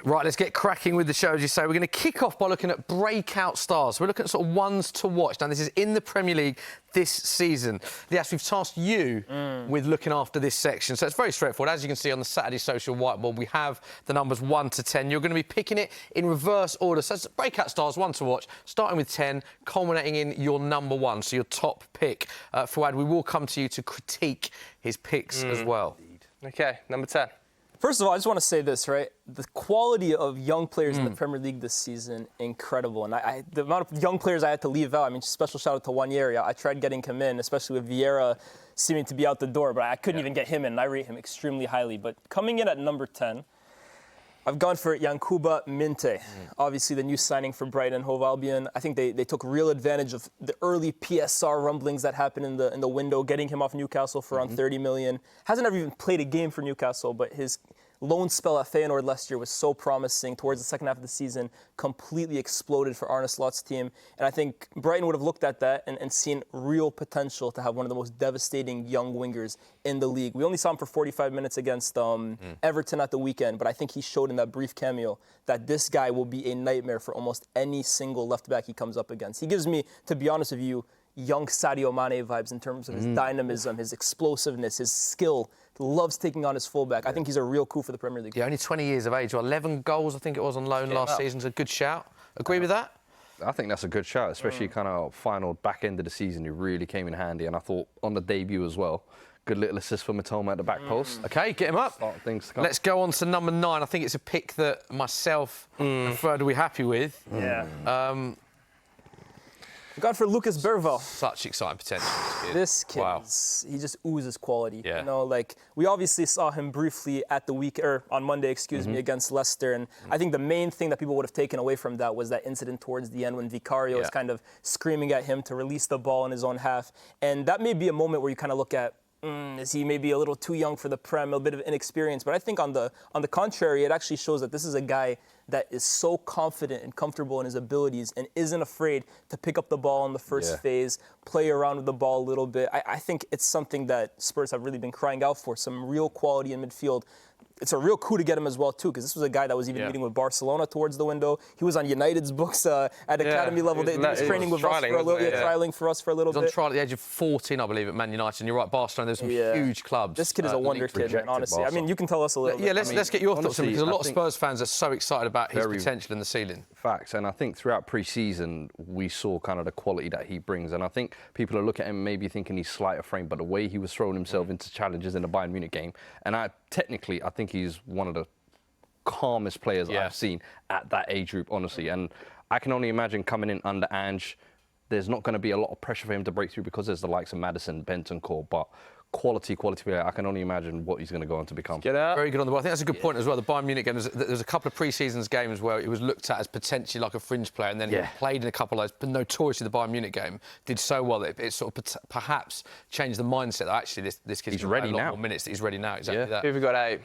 Right, let's get cracking with the show, as you say. We're going to kick off by looking at breakout stars. We're looking at sort of ones to watch. Now, this is in the Premier League this season. Yes, we've tasked you with looking after this section. So it's very straightforward. As you can see on the Saturday Social whiteboard, we have the numbers 1 to 10. You're going to be picking it in reverse order. So it's breakout stars, one to watch, starting with 10, culminating in your number 1, so your top pick. Fuad, we will come to you to critique his picks as well. OK, number 10. First of all, I just want to say this, right? The quality of young players in the Premier League this season, incredible. And the amount of young players I had to leave out, I mean, special shout out to Wanyeri. I tried getting him in, especially with Vieira seeming to be out the door, but I couldn't even get him in. And I rate him extremely highly. But coming in at number 10, I've gone for Yankuba Minteh. Obviously, the new signing for Brighton and Hove Albion. I think they took real advantage of the early PSR rumblings that happened in the window, getting him off Newcastle for around 30 million. Hasn't ever even played a game for Newcastle, but his loan spell at Feyenoord last year was so promising. Towards the second half of the season, completely exploded for Arne Slot's team. And I think Brighton would have looked at that and seen real potential to have one of the most devastating young wingers in the league. We only saw him for 45 minutes against Everton at the weekend, but I think he showed in that brief cameo that this guy will be a nightmare for almost any single left-back he comes up against. He gives me, to be honest with you, young Sadio Mane vibes in terms of his dynamism, his explosiveness, his skill. Loves taking on his fullback. I think he's a real coup for the Premier League. Yeah, only 20 years of age. Well, 11 goals, I think it was, on loan last season. It's a good shout. Agree with that? I think that's a good shout, especially kind of final back end of the season. He really came in handy, and I thought on the debut as well. Good little assist for Mitoma at the back post. OK, get him up. Things to come. Let's go on to number 9. I think it's a pick that myself and Fuad will be happy with. Yeah. I've gone for Lucas Bergvall. Such exciting potential. This kid, he just oozes quality. Yeah. You know, like, we obviously saw him briefly at the on Monday, me, against Leicester. And I think the main thing that people would have taken away from that was that incident towards the end when Vicario was kind of screaming at him to release the ball in his own half. And that may be a moment where you kind of look at, is he maybe a little too young for the Prem, a bit of inexperience? But I think on the contrary, it actually shows that this is a guy that is so confident and comfortable in his abilities and isn't afraid to pick up the ball in the first phase, play around with the ball a little bit. I think it's something that Spurs have really been crying out for, some real quality in midfield. It's a real coup to get him as well, too, because this was a guy that was even meeting with Barcelona towards the window. He was on United's books at academy level. They was training with us for a little bit, trialing for us for a little bit. He was on trial at the age of 14, I believe, at Man United. And you're right, Barcelona, there's some huge clubs. This kid is a wonder kid, man, honestly. I mean, you can tell us a little bit. Yeah, let's get your thoughts on it, because a lot of Spurs fans are so excited about his potential in the ceiling. Facts, and I think throughout pre-season, we saw kind of the quality that he brings. And I think people are looking at him maybe thinking he's slight of frame, but the way he was throwing himself into challenges in the Bayern Munich game, and I think he's one of the calmest players I've seen at that age group, honestly. And I can only imagine coming in under Ange, there's not going to be a lot of pressure for him to break through because there's the likes of Maddison, Bentancur, but quality player. I can only imagine what he's going to go on to become. Very good on the ball. I think that's a good point as well. The Bayern Munich game, there's a couple of pre-seasons games where it was looked at as potentially like a fringe player, and then he played in a couple of those, but notoriously the Bayern Munich game did so well that it sort of perhaps changed the mindset that actually this kid's ready now. More minutes, that he's ready now. Exactly that. Who have we got out?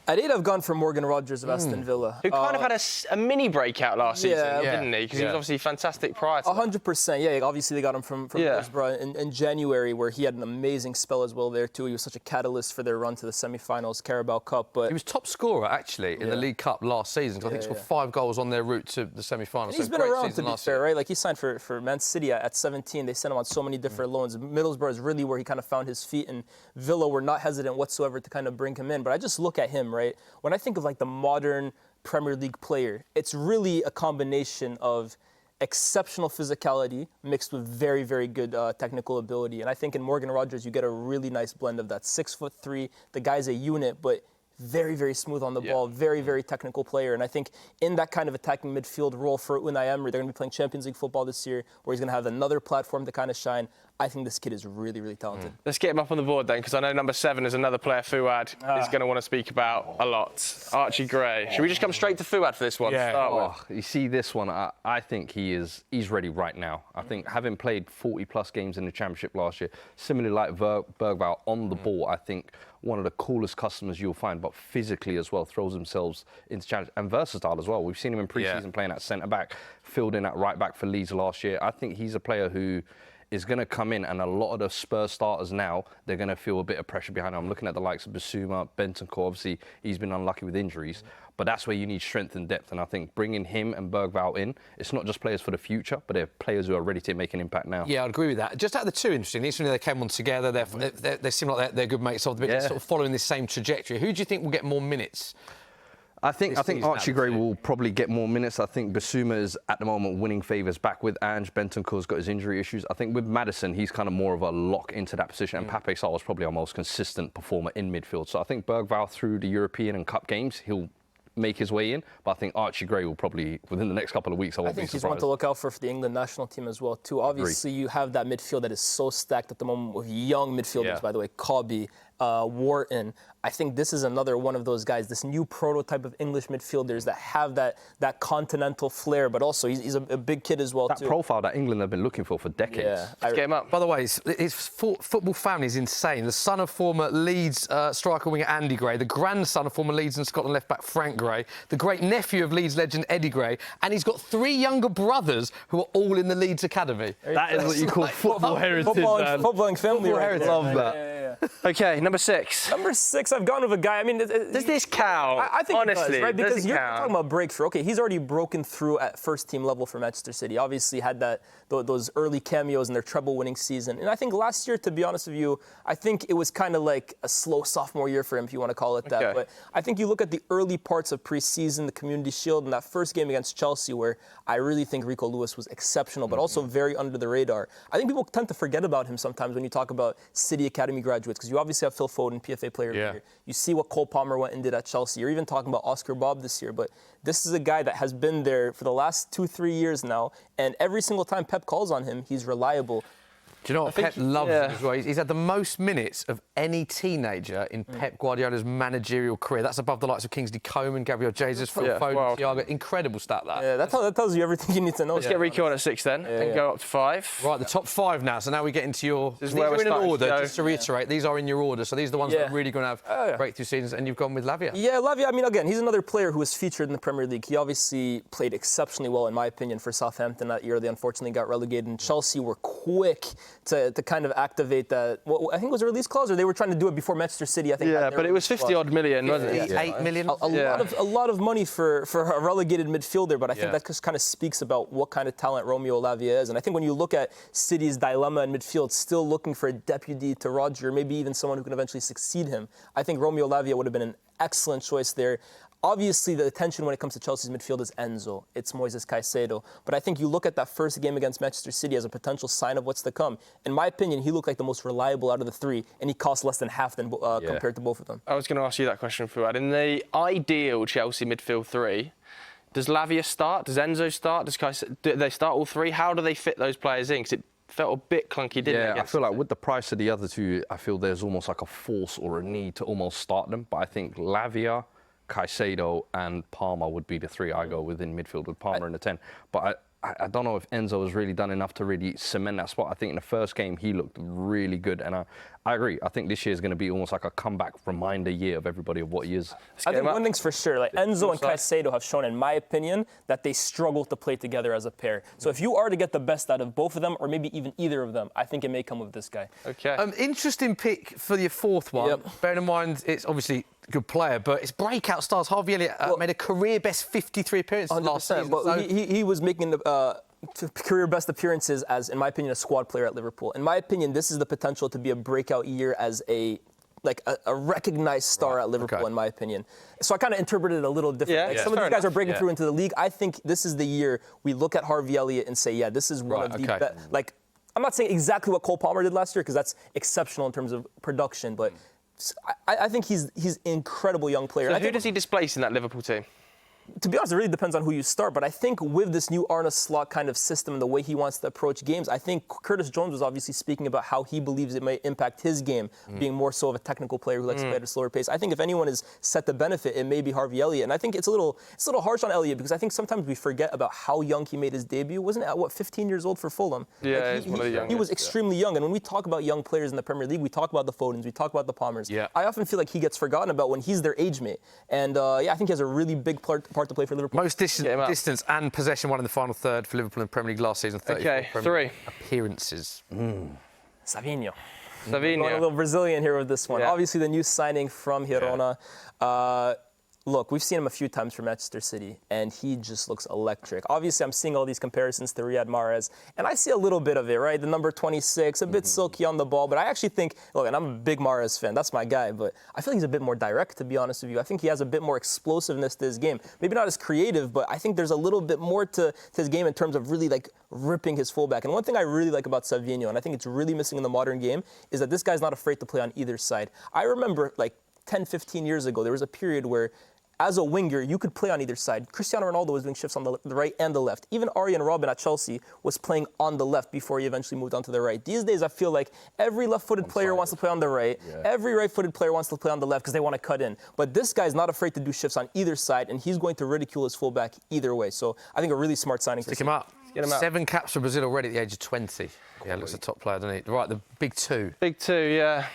At 8, I've gone for Morgan Rogers of Aston Villa. Who kind of had a mini breakout last season, didn't he? Because he was obviously fantastic prior to 100%, yeah. Obviously, they got him from Middlesbrough in January, where he had an amazing spell as well there, too. He was such a catalyst for their run to the semi-finals, Carabao Cup. But he was top scorer, actually, in the League Cup last season. I think he scored 5 goals on their route to the semi-finals. He's been around, to be fair, right? Like, he signed for Man City at 17. They sent him on so many different loans. Middlesbrough is really where he kind of found his feet, and Villa were not hesitant whatsoever to kind of bring him in. But I just look at him, right? When I think of like the modern Premier League player, it's really a combination of exceptional physicality mixed with very, very good technical ability. And I think in Morgan Rogers, you get a really nice blend of that. 6'3", the guy's a unit, but very, very smooth on the ball, very, very technical player. And I think in that kind of attacking midfield role for Unai Emery, they're going to be playing Champions League football this year, where he's going to have another platform to kind of shine. I think this kid is really, really talented. Let's get him up on the board then, because I know number 7 is another player Fuad is going to want to speak about a lot. Archie Gray. Should we just come straight to Fuad for this one? Yeah. You see this one, I think he's ready right now. I think having played 40-plus games in the Championship last year, similarly like Bergvall on the ball, I think one of the coolest customers you'll find, but physically as well, throws themselves into challenge and versatile as well. We've seen him in pre-season playing at centre-back, filled in at right-back for Leeds last year. I think he's a player who is going to come in, and a lot of the Spurs starters now, they're going to feel a bit of pressure behind them. I'm looking at the likes of Bissouma, Bentancur. Obviously, he's been unlucky with injuries, but that's where you need strength and depth. And I think bringing him and Bergvall in, it's not just players for the future, but they're players who are ready to make an impact now. Yeah, I'd agree with that. Just out of the two, interesting. They came on together. They seem like they're good mates of the bit, sort of following this same trajectory. Who do you think will get more minutes? I think Archie Gray will probably get more minutes. I think Bissouma is at the moment winning favours back with Ange. Bentancur's got his injury issues. I think with Maddison, he's kind of more of a lock into that position. And Pape Sarr was probably our most consistent performer in midfield. So I think Bergvall, through the European and Cup games, he'll make his way in, but I think Archie Gray will probably, within the next couple of weeks, I think he's one to look out for the England national team as well, too. Obviously, you have that midfield that is so stacked at the moment with young midfielders, by the way, Cobby, Wharton. I think this is another one of those guys, this new prototype of English midfielders that have that continental flair, but also he's a big kid as well, that too. Profile that England have been looking for decades. Yeah. Let's get him up. By the way, his football family is insane. The son of former Leeds striker winger Andy Gray, the grandson of former Leeds and Scotland left-back Frank Gray, the great-nephew of Leeds legend Eddie Gray, and he's got 3 younger brothers who are all in the Leeds academy. That is what you call football heritage, Footballing family. Football heritage. Love that. Yeah. Okay, number 6. Number 6, I've gone with a guy. I mean, does this count? I think honestly, it does, right? Because you're count? talking about breakthrough. Okay, he's already broken through at first-team level for Manchester City. Obviously, had those early cameos in their treble-winning season. And I think last year, to be honest with you, I think it was kind of like a slow sophomore year for him, if you want to call it that. Okay. But I think you look at the early parts of preseason, the Community Shield, and that first game against Chelsea, where I really think Rico Lewis was exceptional, but also very under the radar. I think people tend to forget about him sometimes when you talk about City Academy graduates, because you obviously have Phil Foden, PFA Player of the Year. You see what Cole Palmer went and did at Chelsea. You're even talking about Oscar Bobb this year, but this is a guy that has been there for the last 2-3 years now, and every single time Pep calls on him, he's reliable. Do you know what Pep loves him as well? He's had the most minutes of any teenager in Pep Guardiola's managerial career. That's above the likes of Kingsley Coman, Gabriel Jesus, Phil Foden, Thiago. Incredible stat, that. Yeah, that tells you everything you need to know. Let's get Rico on at 6 then, and go up to 5. Right, the top 5 now. So now we get into your... These are in an order, just to reiterate. These are in your order. So these are the ones that are really going to have breakthrough seasons, and you've gone with Lavia. Yeah, Lavia, I mean, again, he's another player who was featured in the Premier League. He obviously played exceptionally well, in my opinion, for Southampton that year. They unfortunately got relegated, and Chelsea were quick to kind of activate that. Well, I think it was a release clause, or they were trying to do it before Manchester City, I think. Yeah, but it was 50-odd million, wasn't it? 8 million. A lot of money for a relegated midfielder, but I think that just kind of speaks about what kind of talent Romeo Lavia is. And I think when you look at City's dilemma in midfield, still looking for a deputy to Roger, maybe even someone who can eventually succeed him, I think Romeo Lavia would have been an excellent choice there. Obviously, the attention when it comes to Chelsea's midfield is Enzo. It's Moises Caicedo. But I think you look at that first game against Manchester City as a potential sign of what's to come. In my opinion, he looked like the most reliable out of the 3, and he cost less than half compared to both of them. I was going to ask you that question, Fuad. In the ideal Chelsea midfield 3, does Lavia start? Does Enzo start? Do they start all 3? How do they fit those players in? Because it felt a bit clunky, didn't it? Yeah, I feel like with the price of the other 2, I feel there's almost like a force or a need to almost start them. But I think Lavia, Caicedo and Palmer would be the 3 I go with in midfield, with Palmer in the 10. But I don't know if Enzo has really done enough to really cement that spot. I think in the first game he looked really good, and I agree. I think this year is going to be almost like a comeback reminder year of everybody of what he is. I think one thing's for sure, like Enzo and Caicedo have shown, in my opinion, that they struggle to play together as a pair. So if you are to get the best out of both of them, or maybe even either of them, I think it may come with this guy. Okay. Interesting pick for your 4th one. Bearing in mind, it's obviously a good player, but it's breakout stars. Harvey Elliott made a career-best 53 appearances last season. But he was making the career best appearances as, in my opinion, a squad player at Liverpool. In my opinion, this is the potential to be a breakout year as a recognized star at Liverpool, in my opinion. So I kind of interpreted it a little differently. Some of these guys are breaking through into the league. I think this is the year we look at Harvey Elliott and say, this is one of the best. Like, I'm not saying exactly what Cole Palmer did last year, because that's exceptional in terms of production, but I think he's an incredible young player. So who does he displace in that Liverpool team? To be honest, it really depends on who you start. But I think with this new Arne Slot kind of system and the way he wants to approach games, I think Curtis Jones was obviously speaking about how he believes it may impact his game, being more so of a technical player who likes to play at a slower pace. I think if anyone is set to benefit, it may be Harvey Elliott. And I think it's a little harsh on Elliott, because I think sometimes we forget about how young he made his debut. Wasn't it at, 15 years old for Fulham? Yeah, he's one of the youngest. He was extremely young. And when we talk about young players in the Premier League, we talk about the Fodens, we talk about the Palmers. I often feel like he gets forgotten about when he's their age mate. And I think he has a really big part part to play for Liverpool. Most distance and possession won in the final third for Liverpool in the Premier League last season. 34 Okay, Premier 3. appearances. Savinho. Savinho. Going a little Brazilian here with this one. Yeah. Obviously, the new signing from Girona. Look, we've seen him a few times for Manchester City, and he just looks electric. Obviously, I'm seeing all these comparisons to Riyad Mahrez, and I see a little bit of it, right? The number 26, a bit silky on the ball, but I actually think, look, and I'm a big Mahrez fan, that's my guy, but I feel like he's a bit more direct, to be honest with you. I think he has a bit more explosiveness to his game. Maybe not as creative, but I think there's a little bit more to his game in terms of really, like, ripping his fullback. And one thing I really like about Savinho, and I think it's really missing in the modern game, is that this guy's not afraid to play on either side. I remember, like, 10, 15 years ago, there was a period where as a winger, you could play on either side. Cristiano Ronaldo was doing shifts on the right and the left. Even Archie and Robin at Chelsea was playing on the left before he eventually moved on to the right. These days, I feel like every left-footed player wants to play on the right. Yeah. Every right-footed player wants to play on the left because they want to cut in. But this guy's not afraid to do shifts on either side, and he's going to ridicule his fullback either way. So I think a really smart signing. Stick him up. Get him out. 7 caps for Brazil already at the age of 20. Yeah, looks a top player, doesn't he? Right, the big 2. Big 2, yeah.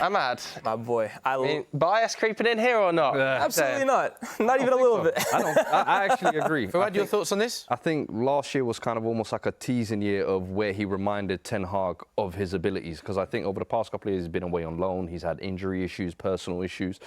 Ahmad. My boy. I mean, bias creeping in here or not? Absolutely not. Not even a little bit. I actually agree. Fuad, your thoughts on this? I think last year was kind of almost like a teasing year of where he reminded Ten Hag of his abilities, because I think over the past couple of years he's been away on loan, he's had injury issues, personal issues.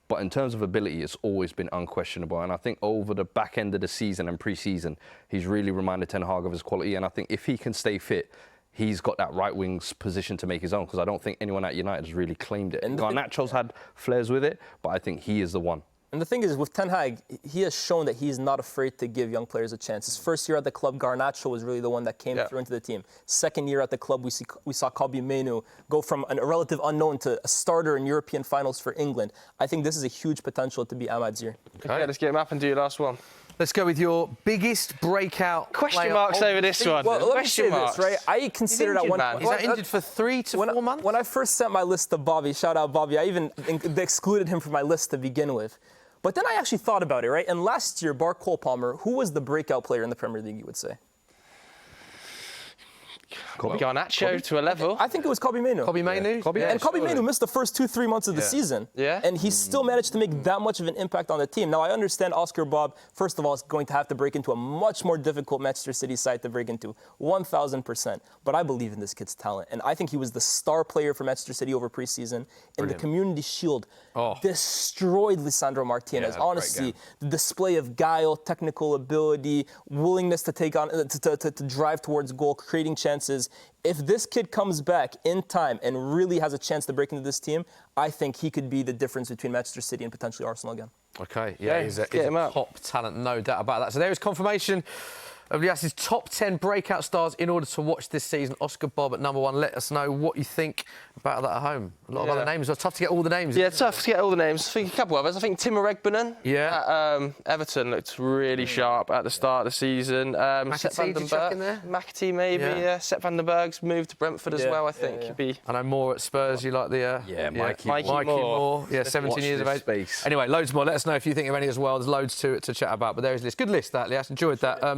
But in terms of ability, it's always been unquestionable. And I think over the back end of the season and pre-season, he's really reminded Ten Hag of his quality. And I think if he can stay fit, he's got that right wing's position to make his own, because I don't think anyone at United has really claimed it. And Garnacho's had flares with it, but I think he is the one. And the thing is, with Ten Hag, he has shown that he's not afraid to give young players a chance. His first year at the club, Garnacho was really the one that came through into the team. Second year at the club, we saw Kobbie Mainoo go from a relative unknown to a starter in European finals for England. I think this is a huge potential to be Ahmad's year. Okay, let's get him up and do your last one. Let's go with your biggest breakout Question marks over this one. Well, let me say this, right? I considered at one point... He's injured for 3 to 4 months? When I first sent my list to Bobby, shout out Bobby, I even excluded him from my list to begin with. But then I actually thought about it, right? And last year, Bar Cole Palmer, who was the breakout player in the Premier League, you would say? Garnacho to a level. I think it was Kobbie Mainoo. Kobbie Mainoo? And Kobbie Mainoo missed the first 2-3 months of the season. Yeah. And he still managed to make that much of an impact on the team. Now, I understand Oscar Bobb, first of all, is going to have to break into a much more difficult Manchester City side to break into, 1,000%. But I believe in this kid's talent. And I think he was the star player for Manchester City over preseason. In the Community Shield, destroyed Lisandro Martinez. Honestly, the display of guile, technical ability, willingness to take on, to drive towards goal, creating chances. If this kid comes back in time and really has a chance to break into this team, I think he could be the difference between Manchester City and potentially Arsenal again. Okay, he's a top talent, no doubt about that. So there is confirmation of Lyes' top 10 breakout stars in order to watch this season. Oscar Bobb at number 1. Let us know what you think about that at home. A lot of other names. It's tough to get all the names. Yeah, tough to get all the names. I think a couple of others. I think Timo Regbonen at Everton looked really sharp at the start of the season. McAtee, did you chuck in there? McAtee maybe, Sepp van den Berg's moved to Brentford as well, I think. I know more at Spurs. You like the... Mikey Moore. Yeah, 17 years of age. Space. Anyway, loads more. Let us know if you think of any as well. There's loads to chat about. But there is a list. Good list, that, Lyes. Enjoyed that.